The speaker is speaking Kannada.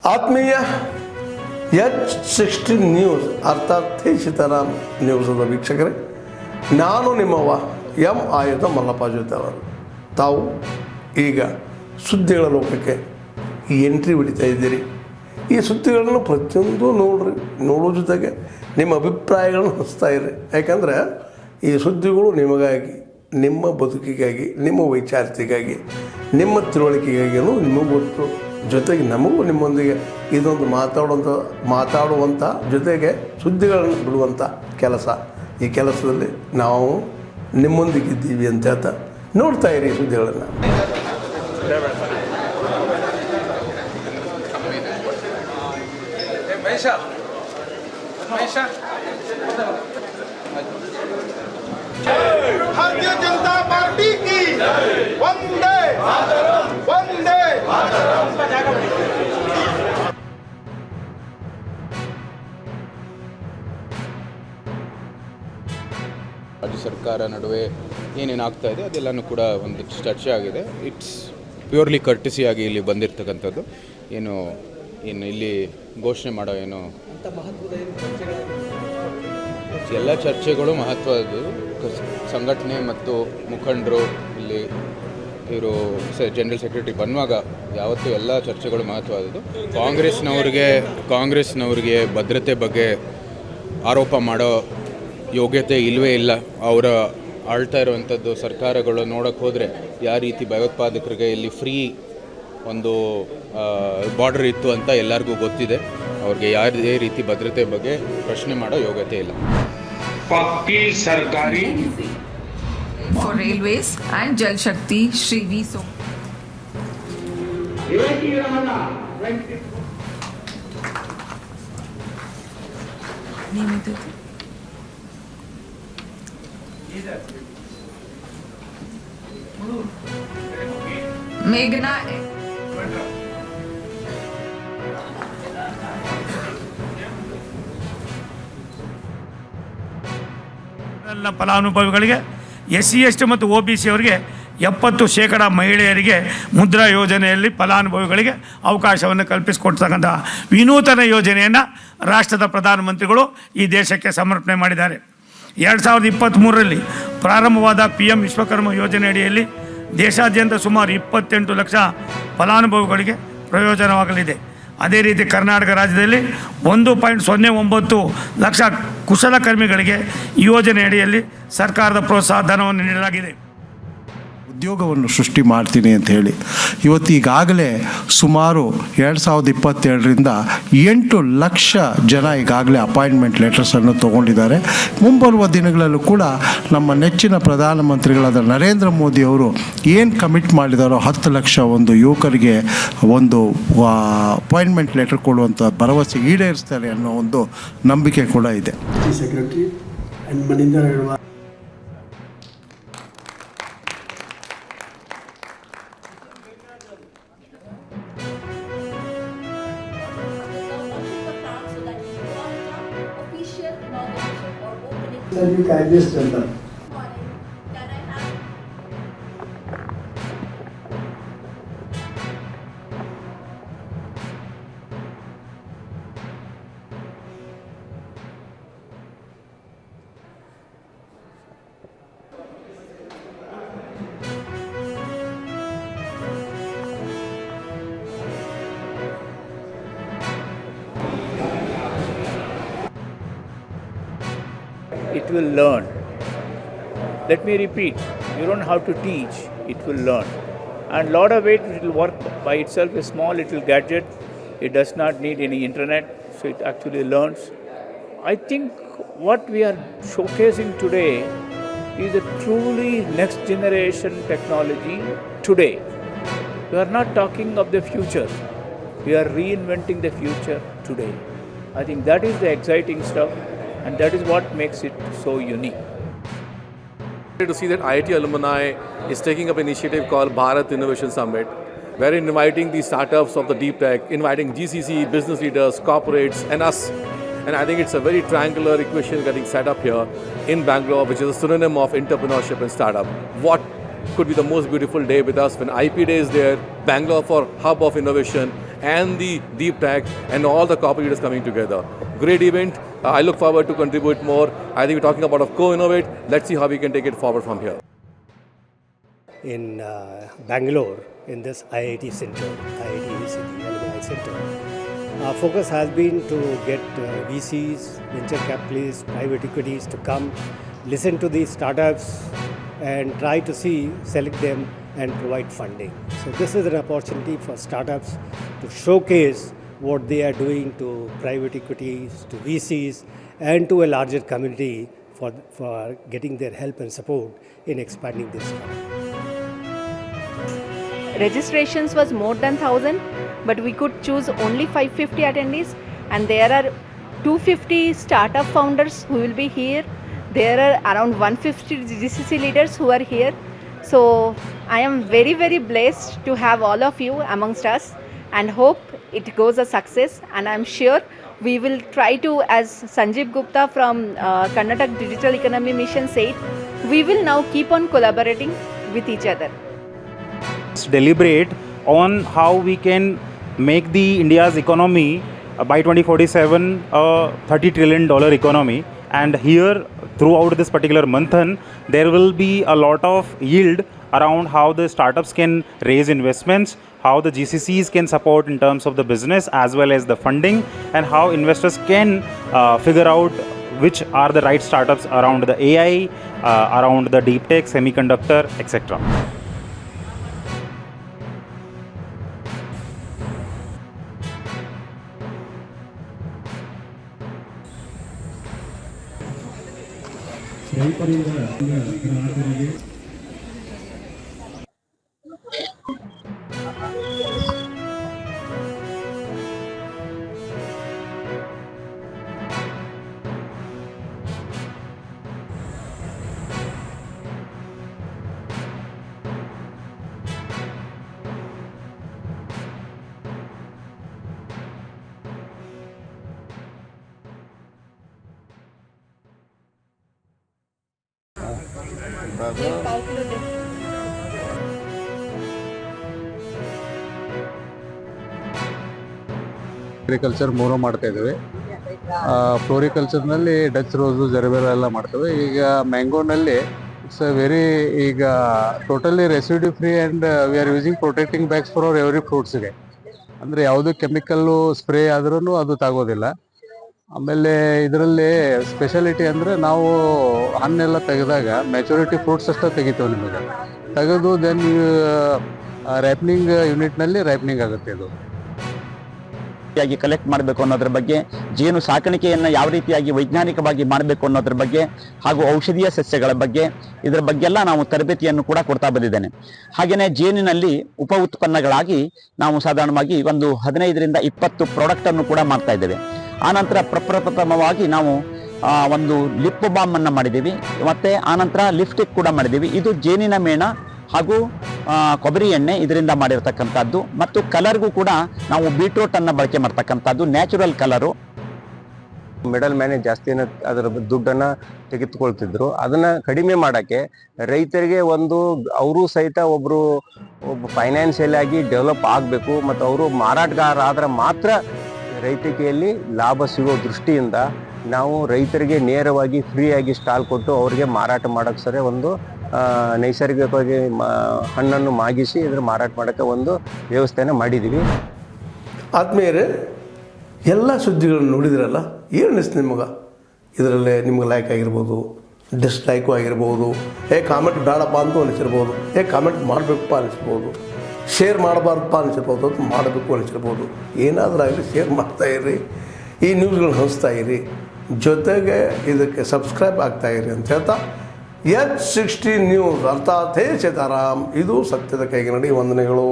ಆತ್ಮೀಯ H16 ನ್ಯೂಸ್ ಅರ್ಥಾತ್ ಸೀತಾರಾಮ್ ನ್ಯೂಸದ ವೀಕ್ಷಕರೇ, ನಾನು ನಿಮ್ಮವ ಎಂ ಆಯುಧ ಮಲ್ಲಪ್ಪ ಜೊತೆ ಅವರು. ತಾವು ಈಗ ಸುದ್ದಿಗಳ ಲೋಕಕ್ಕೆ ಎಂಟ್ರಿ ಹೊಡಿತಾ ಇದ್ದೀರಿ. ಈ ಸುದ್ದಿಗಳನ್ನು ಪ್ರತಿಯೊಂದು ನೋಡೋ ಜೊತೆಗೆ ನಿಮ್ಮ ಅಭಿಪ್ರಾಯಗಳನ್ನು ಹಂಚ್ತಾ ಇರಿ. ಯಾಕಂದರೆ ಈ ಸುದ್ದಿಗಳು ನಿಮಗಾಗಿ, ನಿಮ್ಮ ಬದುಕಿಗಾಗಿ, ನಿಮ್ಮ ವೈಚಾರಿಕೆಗಾಗಿ, ನಿಮ್ಮ ತಿಳುವಳಿಕೆಗಾಗಿಯೂ ನಿಮಗೆ ಗೊತ್ತು. ಜೊತೆಗೆ ನಮಗೂ ನಿಮ್ಮೊಂದಿಗೆ ಇದೊಂದು ಮಾತಾಡುವಂಥ ಜೊತೆಗೆ ಸುದ್ದಿಗಳನ್ನು ಬಿಡುವಂಥ ಕೆಲಸ. ಈ ಕೆಲಸದಲ್ಲಿ ನಾವು ನಿಮ್ಮೊಂದಿಗಿದ್ದೀವಿ ಅಂತ ಹೇಳ್ತಾ ನೋಡ್ತಾ ಇರಿ ಸುದ್ದಿಗಳನ್ನು. भारतीय जनता पार्टी की वंदे वंदे ರಾಜ್ಯ ಸರ್ಕಾರ ನಡುವೆ ಏನೇನಾಗ್ತಾ ಇದೆ ಅದೆಲ್ಲನೂ ಕೂಡ ಒಂದು ಚರ್ಚೆ ಆಗಿದೆ. ಇಟ್ಸ್ ಪ್ಯೂರ್ಲಿ ಕರ್ಟಿಸಿಯಾಗಿ ಇಲ್ಲಿ ಬಂದಿರತಕ್ಕಂಥದ್ದು. ಏನು ಇಲ್ಲಿ ಘೋಷಣೆ ಮಾಡೋ ಏನು ಎಲ್ಲ ಚರ್ಚೆಗಳು ಮಹತ್ವದ್ದು. ಸಂಘಟನೆ ಮತ್ತು ಮುಖಂಡರು ಇಲ್ಲಿ ಇವರು ಜನರಲ್ ಸೆಕ್ರೆಟರಿ ಬನ್ನುವಾಗ ಯಾವತ್ತೂ ಎಲ್ಲ ಚರ್ಚೆಗಳು ಮಹತ್ವದ್ದು. ಕಾಂಗ್ರೆಸ್ನವ್ರಿಗೆ ಭದ್ರತೆ ಬಗ್ಗೆ ಆರೋಪ ಮಾಡೋ ಯೋಗ್ಯತೆ ಇಲ್ಲವೇ ಇಲ್ಲ. ಅವರ ಆಳ್ತಾ ಇರುವಂಥದ್ದು ಸರ್ಕಾರಗಳು ನೋಡೋಕ್ಕೆ ಹೋದರೆ ಯಾವ ರೀತಿ ಭಯೋತ್ಪಾದಕರಿಗೆ ಇಲ್ಲಿ ಫ್ರೀ ಒಂದು ಬಾರ್ಡರ್ ಇತ್ತು ಅಂತ ಎಲ್ಲರಿಗೂ ಗೊತ್ತಿದೆ. ಅವ್ರಿಗೆ ಯಾವುದೇ ರೀತಿ ಭದ್ರತೆ ಬಗ್ಗೆ ಪ್ರಶ್ನೆ ಮಾಡೋ ಯೋಗ್ಯತೆ ಇಲ್ಲ. पक्की सरकारी for railways and Jal Shakti Shri V. So. Meghna ಫಲಾನುಭವಿಗಳಿಗೆ SC/ST ಮತ್ತು OBC ಅವರಿಗೆ 70% ಮಹಿಳೆಯರಿಗೆ ಮುದ್ರಾ ಯೋಜನೆಯಲ್ಲಿ ಫಲಾನುಭವಿಗಳಿಗೆ ಅವಕಾಶವನ್ನು ಕಲ್ಪಿಸಿಕೊಡ್ತಕ್ಕಂಥ ವಿನೂತನ ಯೋಜನೆಯನ್ನು ರಾಷ್ಟ್ರದ ಪ್ರಧಾನಮಂತ್ರಿಗಳು ಈ ದೇಶಕ್ಕೆ ಸಮರ್ಪಣೆ ಮಾಡಿದ್ದಾರೆ. 2023ರಲ್ಲಿ ಪ್ರಾರಂಭವಾದ PM ವಿಶ್ವಕರ್ಮ ಯೋಜನೆ ಅಡಿಯಲ್ಲಿ ದೇಶಾದ್ಯಂತ ಸುಮಾರು 28 ಲಕ್ಷ ಫಲಾನುಭವಿಗಳಿಗೆ ಪ್ರಯೋಜನವಾಗಲಿದೆ. ಅದೇ ರೀತಿ ಕರ್ನಾಟಕ ರಾಜ್ಯದಲ್ಲಿ 1.09 ಲಕ್ಷ ಕುಶಲಕರ್ಮಿಗಳಿಗೆ ಈ ಯೋಜನೆ ಅಡಿಯಲ್ಲಿ ಸರ್ಕಾರದ ಪ್ರೋತ್ಸಾಹ ಧನವನ್ನು ನೀಡಲಾಗಿದೆ. ಉದ್ಯೋಗವನ್ನು ಸೃಷ್ಟಿ ಮಾಡ್ತೀನಿ ಅಂತ ಹೇಳಿ ಇವತ್ತು ಈಗಾಗಲೇ ಸುಮಾರು 2022ರಿಂದ 8 ಲಕ್ಷ ಜನ ಈಗಾಗಲೇ ಅಪಾಯಿಂಟ್ಮೆಂಟ್ ಲೆಟರ್ಸನ್ನು ತೊಗೊಂಡಿದ್ದಾರೆ. ಮುಂಬರುವ ದಿನಗಳಲ್ಲೂ ಕೂಡ ನಮ್ಮ ನೆಚ್ಚಿನ ಪ್ರಧಾನಮಂತ್ರಿಗಳಾದ ನರೇಂದ್ರ ಮೋದಿ ಅವರು ಏನು ಕಮಿಟ್ ಮಾಡಿದಾರೋ 10 ಲಕ್ಷ ಒಂದು ಯುವಕರಿಗೆ ಒಂದು ಅಪಾಯಿಂಟ್ಮೆಂಟ್ ಲೆಟರ್ ಕೊಡುವಂಥ ಭರವಸೆ ಈಡೇರಿಸ್ತಾರೆ ಅನ್ನೋ ಒಂದು ನಂಬಿಕೆ ಕೂಡ ಇದೆ. Secretary and Maninder kindness center. It will learn. Let me repeat, you don't have to teach, it will learn. And lot of it will work by itself, a small little gadget. It does not need any internet, so it actually learns. I think what we are showcasing today is a truly next generation technology today. We are not talking of the future. We are reinventing the future today. I think that is the exciting stuff. And that is what makes it so unique. To see that IIT alumni is taking up an initiative called Bharat Innovation Summit, wherein inviting the startups of the deep tech, inviting GCC, business leaders, corporates and us. And I think it's a very triangular equation getting set up here in Bangalore, which is a synonym of entrepreneurship and startup. What could be the most beautiful day with us when IP Day is there, Bangalore for hub of innovation, and the deep tech and all the corporate leaders coming together. Great event. I look forward to contribute more. I think we're talking about co-innovate. Let's see how we can take it forward from here. In Bangalore, in this IIT Center, IIT City Alumni Center, our focus has been to get VCs, venture capitalists, private equities to come, listen to these startups and try to select them and provide funding. So this is an opportunity for startups to showcase what they are doing to private equities, to VCs and to a larger community for getting their help and support in expanding this startup. Registrations was more than 1,000, but we could choose only 550 attendees, and there are 250 startup founders who will be here. There are around 150 GCC leaders who are here. So I am very, very blessed to have all of you amongst us and hope it goes a success. And I'm sure we will try to, as Sanjeev Gupta from Karnataka Digital Economy Mission said, we will now keep on collaborating with each other. Deliberate on how we can make the India's economy by 2047 a $30 trillion economy, and here throughout this particular manthan there will be a lot of yield around how the startups can raise investments, how the GCCs can support in terms of the business as well as the funding, and how investors can figure out which are the right startups around the AI, around the deep tech, semiconductor, etc. Floriculture ಮೂರು ಮಾಡ್ತಾ ಇದ್ದೀವಿ. ಫ್ಲೋರಿಕಲ್ಚರ್ನಲ್ಲಿ ಡಚ್ ರೋಸು ಜರ್ಬೇರಾ ಎಲ್ಲ ಮಾಡ್ತೇವೆ. ಈಗ ಮ್ಯಾಂಗೋನಲ್ಲಿ ಇಟ್ಸ್ ಅ ವೆರಿ ಈಗ totally residue free and we are using protecting bags for our every ಫ್ರೂಟ್ಸ್ಗೆ. ಅಂದರೆ ಯಾವುದೇ ಕೆಮಿಕಲ್ಲು ಸ್ಪ್ರೇ ಆದ್ರೂ ಅದು ತಾಗೋದಿಲ್ಲ. ಆಮೇಲೆ ಇದರಲ್ಲಿ ಸ್ಪೆಷಾಲಿಟಿ ಅಂದರೆ ನಾವು ಹಣ್ಣೆಲ್ಲ ತೆಗೆದಾಗ ಮೆಚುರಿಟಿ ಫ್ರೂಟ್ಸ್ ಅಷ್ಟೇ ತೆಗಿತೇವೆ. ನಿಮಗೆ ತೆಗೆದು ದೆನ್ ರೈಪ್ನಿಂಗ್ ಯೂನಿಟ್ನಲ್ಲಿ ರೈಪ್ನಿಂಗ್ ಆಗುತ್ತೆ. ಇದು ಕಲೆಕ್ಟ್ ಮಾಡಬೇಕು ಅನ್ನೋದ್ರ ಬಗ್ಗೆ, ಜೇನು ಸಾಕಾಣಿಕೆಯನ್ನು ಯಾವ ರೀತಿಯಾಗಿ ವೈಜ್ಞಾನಿಕವಾಗಿ ಮಾಡಬೇಕು ಅನ್ನೋದ್ರ ಬಗ್ಗೆ, ಹಾಗೂ ಔಷಧೀಯ ಸಸ್ಯಗಳ ಬಗ್ಗೆ, ಇದರ ಬಗ್ಗೆಲ್ಲ ನಾವು ತರಬೇತಿಯನ್ನು ಕೂಡ ಕೊಡ್ತಾ ಬಂದಿದ್ದೇನೆ. ಹಾಗೆಯೇ ಜೇನಿನಲ್ಲಿ ಉಪ ಉತ್ಪನ್ನಗಳಾಗಿ ನಾವು ಸಾಧಾರಣವಾಗಿ ಒಂದು 15ರಿಂದ 20 ಪ್ರಾಡಕ್ಟನ್ನು ಕೂಡ ಮಾಡ್ತಾ ಇದ್ದೇವೆ. ಆನಂತರ ಪ್ರಪ್ರಥಮವಾಗಿ ನಾವು ಒಂದು ಲಿಪ್ ಬಾಮ್ ಅನ್ನು ಮಾಡಿದ್ದೀವಿ, ಮತ್ತು ಆನಂತರ ಲಿಪ್ಸ್ಟಿಕ್ ಕೂಡ ಮಾಡಿದ್ದೀವಿ. ಇದು ಜೇನಿನ ಮೇಣ ಹಾಗೂ ಕೊಬ್ಬರಿ ಎಣ್ಣೆ ಇದರಿಂದ ಮಾಡಿರ್ತಕ್ಕಂಥದ್ದು. ಮತ್ತು ಕಲರ್ಗೂ ಕೂಡ ನಾವು ಬೀಟ್ರೂಟನ್ನು ಬಳಕೆ ಮಾಡ್ತಕ್ಕಂಥದ್ದು, ನ್ಯಾಚುರಲ್ ಕಲರು. ಮಿಡಲ್ ಮ್ಯಾನೆ ಜಾಸ್ತಿ ಅದರ ದುಡ್ಡನ್ನು ತೆಗೆದುಕೊಳ್ತಿದ್ರು. ಅದನ್ನು ಕಡಿಮೆ ಮಾಡೋಕ್ಕೆ ರೈತರಿಗೆ ಅವರು ಸಹಿತ ಒಬ್ಬ ಫೈನಾನ್ಷಿಯಲ್ ಆಗಿ ಡೆವಲಪ್ ಆಗಬೇಕು, ಮತ್ತು ಅವರು ಮಾರಾಟಗಾರ ಆದ್ರೆ ಮಾತ್ರ ರೈತಿಕೆಯಲ್ಲಿ ಲಾಭ ಸಿಗೋ ದೃಷ್ಟಿಯಿಂದ ನಾವು ರೈತರಿಗೆ ನೇರವಾಗಿ ಫ್ರೀಯಾಗಿ ಸ್ಟಾಲ್ ಕೊಟ್ಟು ಅವರಿಗೆ ಮಾರಾಟ ಮಾಡೋಕ್ಕೆ ಸರಿ ನೈಸರ್ಗಿಕವಾಗಿ ಹಣ್ಣನ್ನು ಮಾಗಿಸಿ ಇದರ ಮಾರಾಟ ಮಾಡೋಕ್ಕೆ ಒಂದು ವ್ಯವಸ್ಥೆಯನ್ನು ಮಾಡಿದ್ದೀವಿ. ಆದ್ಮೇಲೆ ಎಲ್ಲ ಸುದ್ದಿಗಳನ್ನು ನೋಡಿದ್ರಲ್ಲ, ಏನು ಅನಿಸ್ತು ನಿಮಗೆ? ಇದರಲ್ಲೇ ನಿಮ್ಗೆ ಲೈಕ್ ಆಗಿರ್ಬೋದು, ಡಿಸ್ಲೈಕು ಆಗಿರ್ಬೋದು, ಕಾಮೆಂಟ್ ಬೇಡಪ್ಪ ಅಂತ ಅನಿಸಿರ್ಬೋದು, ಕಾಮೆಂಟ್ ಮಾಡಬೇಕಪ್ಪ ಅನಿಸ್ಬೋದು, ಶೇರ್ ಮಾಡಬಾರ್ದಪ್ಪ ಅನಿಸಿರ್ಬೋದು, ಅದು ಮಾಡಬೇಕು ಅನಿಸಿರ್ಬೋದು. ಏನಾದರೂ ಆಗಲಿ ಶೇರ್ ಮಾಡ್ತಾಯಿರಿ, ಈ ನ್ಯೂಸ್ಗಳನ್ನ ಹಂಚ್ತಾ ಇರಿ, ಜೊತೆಗೆ ಇದಕ್ಕೆ ಸಬ್ಸ್ಕ್ರೈಬ್ ಆಗ್ತಾಯಿರಿ ಅಂತ ಹೇಳ್ತಾ H16 ನ್ಯೂಸ್ ಅರ್ಥಾತ್ ಹೇ ಸೀತಾರಾಮ್, ಇದು ಸತ್ಯದ ಕೈಗೆ ನಡಿ. ವಂದನೆಗಳು.